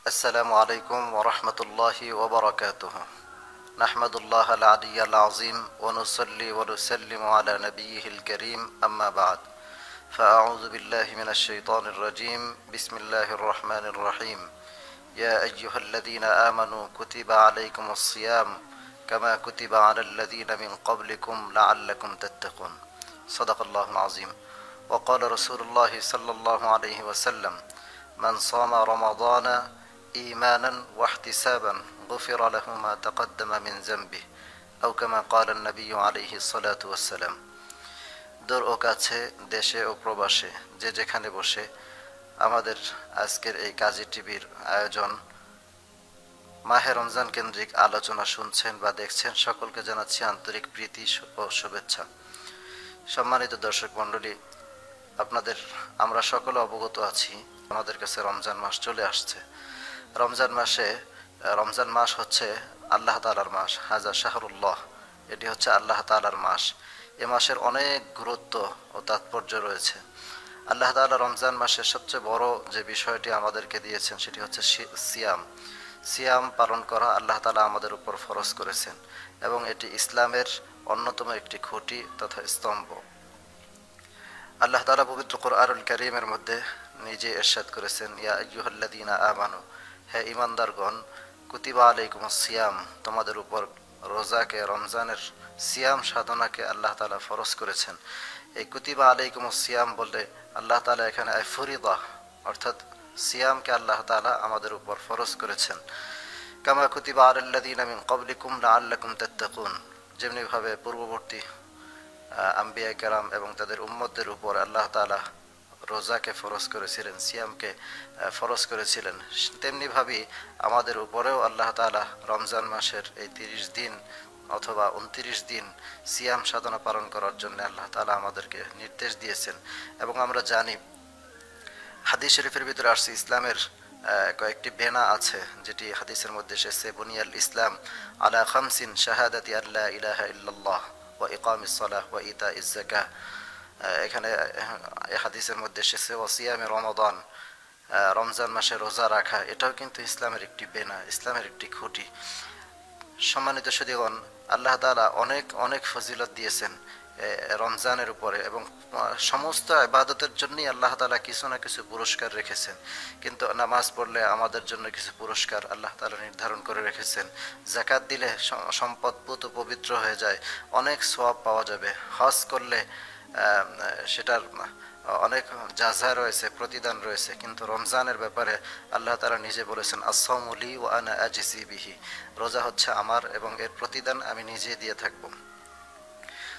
السلام عليكم ورحمة الله وبركاته. نحمد الله العلي العظيم ونصلي ونسلم على نبيه الكريم أما بعد، فأعوذ بالله من الشيطان الرجيم. بسم الله الرحمن الرحيم. يا أيها الذين آمنوا كتب عليكم الصيام كما كتب على الذين من قبلكم لعلكم تتقون. صدق الله العظيم. وقال رسول الله صلى الله عليه وسلم: من صام رمضان إيمانا واحتسابا غفر له ما تقدم من ذنبه أو كما قال النبي عليه الصلاة والسلام. দূর ও কাছে, দেশে ও প্রবাসে, যে যেখানে বসে আমাদের আজকের এই কাজী টিভির আয়োজন মাহে রমজান কেন্দ্রিক আলোচনা শুনছেন বা দেখছেন, সকলকে জানাচ্ছি আন্তরিক প্রীতি ও শুভেচ্ছা। সম্মানিত দর্শক মণ্ডলী, আমরা সকলে অবগত আছি, আমাদের কাছে রমজান মাস চলে আসছে। রমজান মাস হচ্ছে আল্লাহ তাআলার মাস। হাজা শাহরুল্লাহ, এটি হচ্ছে আল্লাহ তাআলার মাস। এ মাসের অনেক গুরুত্ব ও তাৎপর্য রয়েছে। আল্লাহ তাআলা রমজান মাসের সবচেয়ে বড় যে বিষয়টি আমাদেরকে দিয়েছেন সেটি হচ্ছে সিয়াম পালন করা আল্লাহ তাআলা আমাদের উপর ফরজ করেছেন, এবং এটি ইসলামের অন্যতম একটি খুঁটি তথা স্তম্ভ। আল্লাহ তাআলা পবিত্র কুরআনুল কারীমের মধ্যে নিজে ইরশাদ করেছেন: ইয়া আইয়ুহাল্লাযীনা আমানু, হে ঈমানদারগণ, কুতিবা আলাইকুমুস সিয়াম, তোমাদের উপর রোজাকে, রমজানের সিয়াম সাধনাকে আল্লাহ তাআলা ফরজ করেছেন। এই কুতিবা আলাইকুমুস সিয়াম বললে আল্লাহ তাআলা এখানে ফরিদা অর্থাৎ সিয়ামকে আল্লাহ তাআলা আমাদের উপর ফরজ করেছেন। কামা কুতিবা আলাল্লাযীনা মিন ক্বাবলিকুম লাআল্লাকুম তাত্তাকুন, যেমনিভাবে পূর্ববর্তী আম্বিয়া কেরাম এবং তাদের উম্মতদের উপর আল্লাহ তাআলা রোজাকে ফরজ করেছিলেন, সিয়ামকে ফরজ করেছিলেন, তেমনিভাবেই আমাদের উপরেও আল্লাহ তাআলা রমজান মাসের এই 30 দিন অথবা 29 দিন সিয়াম সাধনা পালন করার জন্য আল্লাহ তাআলা আমাদেরকে নির্দেশ দিয়েছেন। এবং আমরা জানি, হাদিস শরীফের ভিতরে আসছে, ইসলামের কয়েকটি বেনা আছে, যেটি হাদিসের মধ্যে এসেছে: বুনিয়াল ইসলাম আলা খামসিন শাহাদাতি আল্লা ইলাহা ইল্লাল্লাহ ওয়া ইকামিস সালাহ ওয়া ইতাইজ যাকাহ। এখানে হাদিসের মধ্যে এসেছে ওয়া সিয়ামে রমাদান, রমজান মাসে রোজা রাখা। এটাও কিন্তু ইসলামের একটি বেনা, ইসলামের একটি খুঁটি। সম্মানিত সুধীগণ, আল্লাহ তাআলা অনেক অনেক ফজিলত দিয়েছেন রমজানের উপরে, এবং সমস্ত ইবাদতের জন্যই আল্লাহ তাআলা কিছু না কিছু পুরস্কার রেখেছেন। কিন্তু নামাজ পড়লে আমাদের জন্য কিছু পুরস্কার আল্লাহ তাআলা নির্ধারণ করে রেখেছেন। যাকাত দিলে সম্পদ পুত পবিত্র হয়ে যায়, অনেক সওয়াব পাওয়া যাবে। হজ করলে সেটার অনেক জাযা রয়েছে, প্রতিদান রয়েছে। কিন্তু রমজানের ব্যাপারে আল্লাহ তাআলা নিজে বলেছেন: আস-সাওমু লি ওয়া আনা আজজি বিহি, রোজা হচ্ছে আমার এবং এর প্রতিদান আমি নিজে দিয়ে থাকব।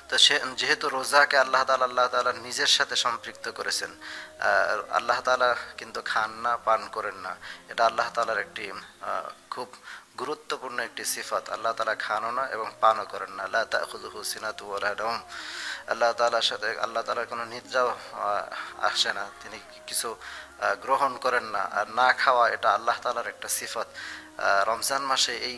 তো যেহেতু রোজাকে আল্লাহ তাআলা নিজের সাথে সম্পৃক্ত করেছেন, আল্লাহ তাআলা কিন্তু খান না, পান করেন না। এটা আল্লাহ তাআলার একটি খুব গুরুত্বপূর্ণ একটি সিফাত। আল্লাহ তাআলা খানও না এবং পানও করেন না। লা তাখুযুহু সিনাতু ওয়ালা নাওম, আল্লাহ তাআলার কোনো নিদ্রাও আসে না, তিনি কিছু গ্রহণ করেন না। আর না খাওয়া, এটা আল্লাহ তাআলার একটা সিফাত। রমজান মাসে এই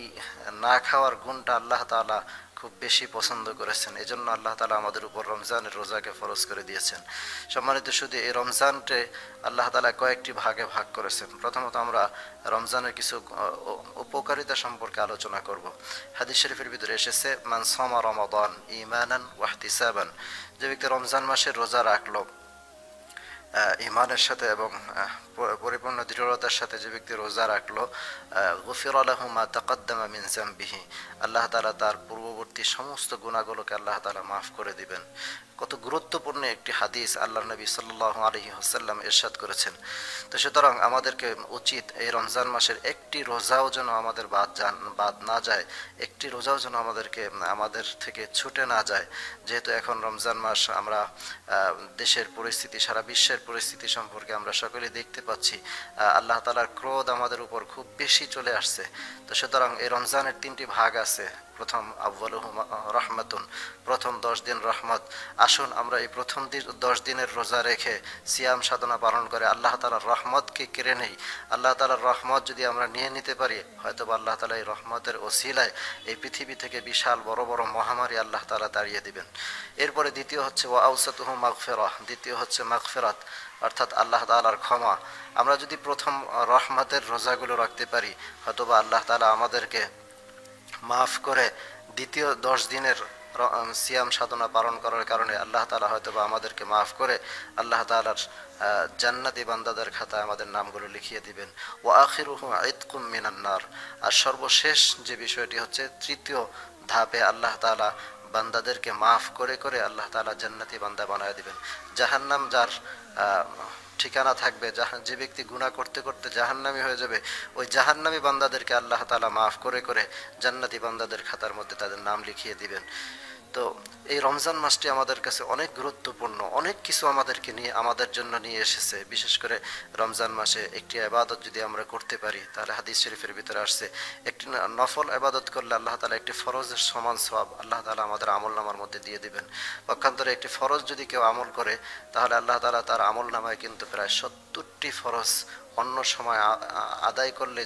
না খাওয়ার গুণটা আল্লাহ তাআলা খুব বেশি পছন্দ করেছেন। এজন্য আল্লাহ তাআলা আমাদের উপর রমজানের রোজাকে ফরজ করে দিয়েছেন। সম্মানিত শুধু এই রমজানকে আল্লাহ তাআলা কয়েকটি ভাগে ভাগ করেছেন। প্রথমত আমরা রমজানের কিছু উপকারিতা সম্পর্কে আলোচনা করব। হাদিস শরীফের ভিতরে এসেছে: মান সামা রমাদান ঈমানান ওয়া ইহতিসাবান, যে ব্যক্তি রমজান মাসের রোজা রাখলো ঈমানের সাথে এবং পরিপূর্ণ দৃঢ়তার সাথে, যে ব্যক্তি রোজা রাখলো, গুফিরা লাহু মা তাকাদ্দামা মিন যামবিহি, আল্লাহ তাআলা তার পূর্ববর্তী সমস্ত গুনাহগুলোকে আল্লাহ তাআলা মাফ করে দিবেন। কত গুরুত্বপূর্ণ একটি হাদিস আল্লাহর নবী সাল্লাল্লাহু আলাইহি ওয়াসাল্লাম ইরশাদ করেছেন। তো সুতরাং আমাদেরকে উচিত এই রমজান মাসের একটি রোজাও যেন আমাদের বাদ না যায়, একটি রোজাও যেন আমাদের থেকে ছুটে না যায়। যেহেতু এখন রমজান মাস, আমরা দেশের পরিস্থিতি, সারা বিশ্বের পরিস্থিতি সম্পর্কে আমরা সকলে দেখতে পাচ্ছি, আল্লাহ তাআলার ক্রোধ আমাদের উপর খুব বেশি চলে আসছে। তো সুতরাং এই রমজানের 3টি ভাগ আছে। প্রথম আউয়ালুহু রাহমাতুন, প্রথম 10 দিন রহমত। আসুন আমরা এই প্রথম 10 দিনের রোজা রেখে সিয়াম সাধনা পালন করে আল্লাহ তাআলার রহমতকে কেড়ে নেই। আল্লাহ তাআলার রহমত যদি আমরা নিয়ে নিতে পারি, হয়তো আল্লাহ তাআলা এই রহমতের ওসিলায় এই পৃথিবী থেকে বিশাল বড় বড় মহামারী আল্লাহ তাআলা তাড়িয়ে দিবেন। এরপরে দ্বিতীয় হচ্ছে ওয়া আওসাতুহু মাগফিরাহ, দ্বিতীয় হচ্ছে মাগফিরাত, অর্থাৎ আল্লাহ তাআলার ক্ষমা। আমরা যদি প্রথম রহমতের রোজাগুলো রাখতে পারি, হয়তোবা আল্লাহ তাআলা আমাদেরকে মাফ করে দ্বিতীয় 10 দিনের সিয়াম সাধনা পালন করার কারণে আল্লাহ তাআলা হয়তোবা আমাদেরকে মাফ করে আল্লাহ তাআলার জান্নাতি বান্দাদের খাতায় আমাদের নামগুলো লিখিয়ে দিবেন। ওয়া আখিরুহু ইতকুম মিনান নার, আর সর্বশেষ যে বিষয়টি হচ্ছে তৃতীয় ধাপে আল্লাহ তাআলা বান্দাদেরকে মাফ করে করে আল্লাহ তাআলা জান্নাতি বান্দা বানায় দিবেন। জাহান্নাম যার ঠিকানা থাকবে, যে ব্যক্তি গুনাহ করতে করতে জাহান্নামী হয়ে যাবে, ওই জাহান্নামী বান্দাদেরকে আল্লাহ তাআলা মাফ করে করে জান্নাতি বান্দাদের খাতার মধ্যে তাদের নাম লিখিয়ে দিবেন। তো এই রমজান মাসটি আমাদের কাছে অনেক গুরুত্বপূর্ণ, অনেক কিছু আমাদের জন্য নিয়ে এসেছে। বিশেষ করে রমজান মাসে একটি ইবাদত যদি আমরা করতে পারি, তাহলে হাদিস শরীফের ভিতরে আসছে একটি নফল ইবাদত করলে আল্লাহ তাআলা একটি ফরজের সমান সওয়াব আল্লাহ তাআলা আমাদের আমলনামার মধ্যে দিয়ে দিবেন। পক্ষান্তরে একটি ফরজ যদি কেউ আমল করে, তাহলে আল্লাহ তাআলা তার আমলনামায় কিন্তু প্রায় 70টি ফরজ অন্য সময় আদায় করলে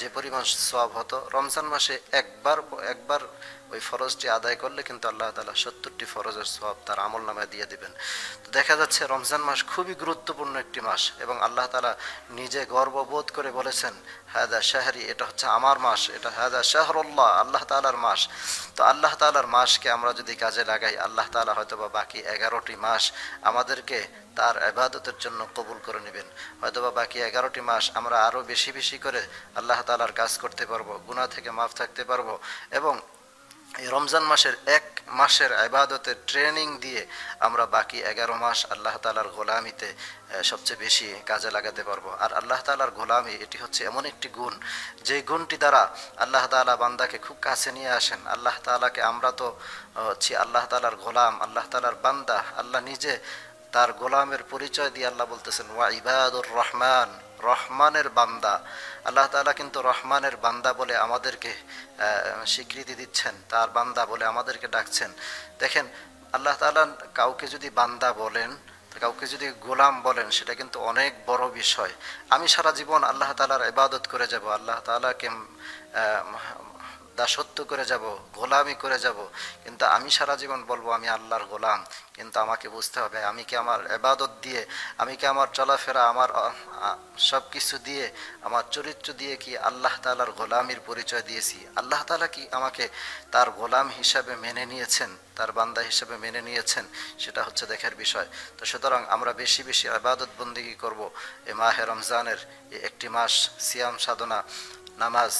যে পরিমাণ সওয়াব হতো, রমজান মাসে একবার ওই ফরজটি আদায় করলে কিন্তু আল্লাহ তাআলা 70টি ফরজের সওয়াব তার আমলনামায় দিয়ে দিবেন। তো দেখা যাচ্ছে রমজান মাস খুবই গুরুত্বপূর্ণ একটি মাস, এবং আল্লাহ তাআলা নিজে গর্ববোধ করে বলেছেন হাদা শাহরি, এটা হচ্ছে আমার মাস, এটা হাদা শাহরুল্লাহ, আল্লাহ তাআলার মাস। তো আল্লাহ তাআলার মাসকে আমরা যদি কাজে লাগাই, আল্লাহ তাআলা হয়তোবা বাকি 11টি মাস আমাদেরকে তার ইবাদতের জন্য কবুল করে নেবেন। হয়তোবা বাকি 11টি মাস আমরা আরো বেশি বেশি করে আল্লাহ তাআলার কাজ করতে পারবো, গুনাহ থেকে মাফ থাকতে পারবো, এবং এই রমজান মাসের 1 মাসের ইবাদতের ট্রেনিং দিয়ে আমরা বাকি 11 মাস আল্লাহ তাআলার গোলামিতে সবচেয়ে বেশি কাজে লাগাতে পারবো। আর আল্লাহ তাআলার গোলামি এটি হচ্ছে এমন একটি গুণ, যে গুণটি দ্বারা আল্লাহ তাআলা বান্দাকে খুব কাছে নিয়ে আসেন। আল্লাহ তাআলাকে, আমরা তো হচ্ছি আল্লাহ তাআলার গোলাম, আল্লাহ তাআলার বান্দা। আল্লাহ নিজে তার গোলামের পরিচয় দিয়ে আল্লাহ বলতেছেন ওয়া ইবাদুর রহমান, রহমানের বান্দা। আল্লাহ তাআলা কিন্তু রহমানের বান্দা বলে আমাদেরকে স্বীকৃতি দিচ্ছেন, তার বান্দা বলে আমাদেরকে ডাকছেন। দেখেন, আল্লাহ তাআলা কাউকে যদি বান্দা বলেন, কাউকে যদি গোলাম বলেন, সেটা কিন্তু অনেক বড় বিষয়। আমি সারা জীবন আল্লাহ তাআলার ইবাদত করে যাব, আল্লাহ তাআলাকে দাসত্ব করে যাব, গোলামি করে যাব, কিন্তু আমি সারা জীবন বলবো আমি আল্লাহর গোলাম। কিন্তু আমাকে বুঝতে হবে, আমি কি আমার ইবাদত দিয়ে, আমি কি আমার চলাফেরা, আমার সব কিছু দিয়ে, আমার চরিত্র দিয়ে কি আল্লাহ তাআলার গোলামির পরিচয় দিয়েছি? আল্লাহ তাআলা কি আমাকে তার গোলাম হিসাবে মেনে নিয়েছেন, তার বান্দা হিসাবে মেনে নিয়েছেন? সেটা হচ্ছে দেখার বিষয়। তো সুতরাং আমরা বেশি বেশি ইবাদত বন্দেগী করব এই মাহে রমজানের এই একটি মাস। সিয়াম সাধনা, নামাজ,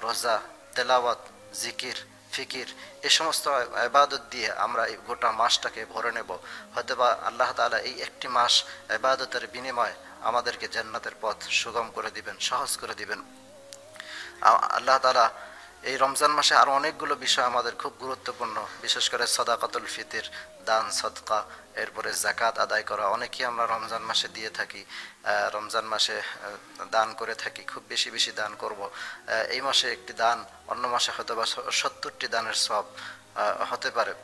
রোজা, তেলাওয়াত, জিকির, ফিকির, এই সমস্ত ইবাদত দিয়ে আমরা এই গোটা মাসটাকে ভরে নেব। হয়তোবা আল্লাহ তাআলা এই একটি মাস ইবাদতের বিনিময়ে আমাদেরকে জান্নাতের পথ সুগম করে দিবেন, সহজ করে দিবেন। আল্লাহ তাআলা এই রমজান মাসে আরো অনেকগুলো বিষয় আমাদের খুব গুরুত্বপূর্ণ, বিশেষ করে সাদাকাতুল ফিতর, দান সদকা, এরপরে যাকাত আদায় করা। অনেকেই আমরা রমজান মাসে দিয়ে থাকি, রমজান মাসে দান করে থাকি, খুব বেশি বেশি দান করব। এই মাসে একটি দান অন্য মাসে হয়তো বা 70টি দানের সওয়াব হতে পারে।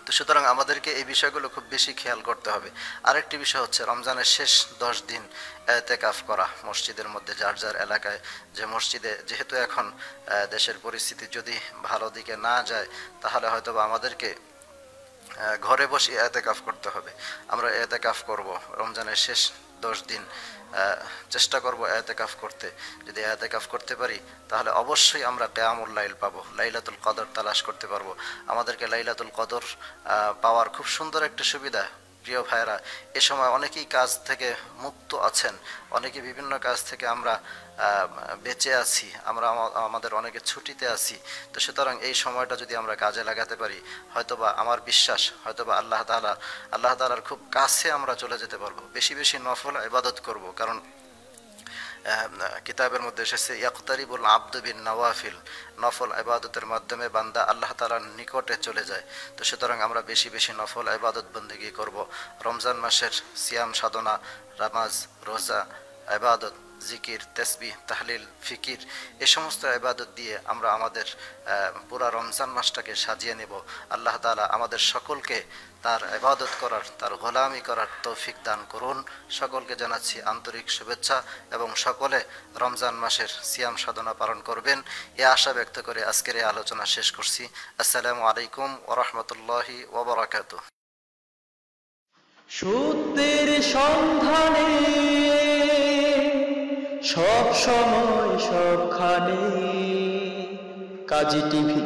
তো সুতরাং আমাদেরকে এই বিষয়গুলো খুব বেশি খেয়াল করতে হবে। আরেকটি বিষয় হচ্ছে রমজানের শেষ 10 দিন ইতিকাফ করা মসজিদের মধ্যে, যার যার এলাকায় যে মসজিদে। যেহেতু এখন দেশের পরিস্থিতি যদি ভালো দিকে না যায়, তাহলে হয়তো বা আমাদেরকে ঘরে বসে ইতিকাফ করতে হবে। আমরা ইতিকাফ করব রমজানের শেষ 10 দিন, চেষ্টা করব ইতিকাফ করতে। যদি ইতিকাফ করতে পারি, তাহলে অবশ্যই আমরা কিয়ামুল লাইল পাবো, লাইলাতুল কদর তালাশ করতে পারবো। আমাদেরকে লাইলাতুল কদর পাওয়ার খুব সুন্দর একটা সুবিধা। প্রিয় ভাইরা, এ সময় অনেকেই কাজ থেকে মুক্ত আছেন, অনেকে বিভিন্ন কাজ থেকে আমরা বেঁচে আছি, আমরা আমাদের অনেকে ছুটিতে আছি। তো সুতরাং এই সময়টা যদি আমরা কাজে লাগাতে পারি, হয়তোবা আমার বিশ্বাস, হয়তোবা আল্লাহ তাআলার খুব কাছে আমরা চলে যেতে পারবো। বেশি বেশি নফল ইবাদত করব, কারণ কিতাবের মধ্যে এসেছে ইয়াকতারিবুল আবদু বিন নওয়াফিল, নফল ইবাদতের মাধ্যমে বান্দা আল্লাহ তাআলার নিকটে চলে যায়। তো সুতরাং আমরা বেশি বেশি নফল ইবাদত বন্দেগী করব। রমজান মাসের সিয়াম সাধনা, নামাজ, রোজা, ইবাদত, জিকির, তাসবিহ, তাহলিল, ফিকির এই সমস্ত ইবাদত দিয়ে আমরা আমাদের পুরা রমজান মাসটাকে সাজিয়ে নেব। আল্লাহ তাআলা আমাদের সকলকে তার ইবাদত করার, তার গোলামি করার তৌফিক দান করুন। সকলকে জানাচ্ছি আন্তরিক শুভেচ্ছা এবং সকলে রমজান মাসের সিয়াম সাধনা পালন করবেন এ আশা ব্যক্ত করে আজকের এই আলোচনা শেষ করছি। আসসালামু আলাইকুম ওয়া রাহমাতুল্লাহি ওয়া বারাকাতুহু। সত্যের সন্ধানে সব সময় সবখানে কাজী টিভি।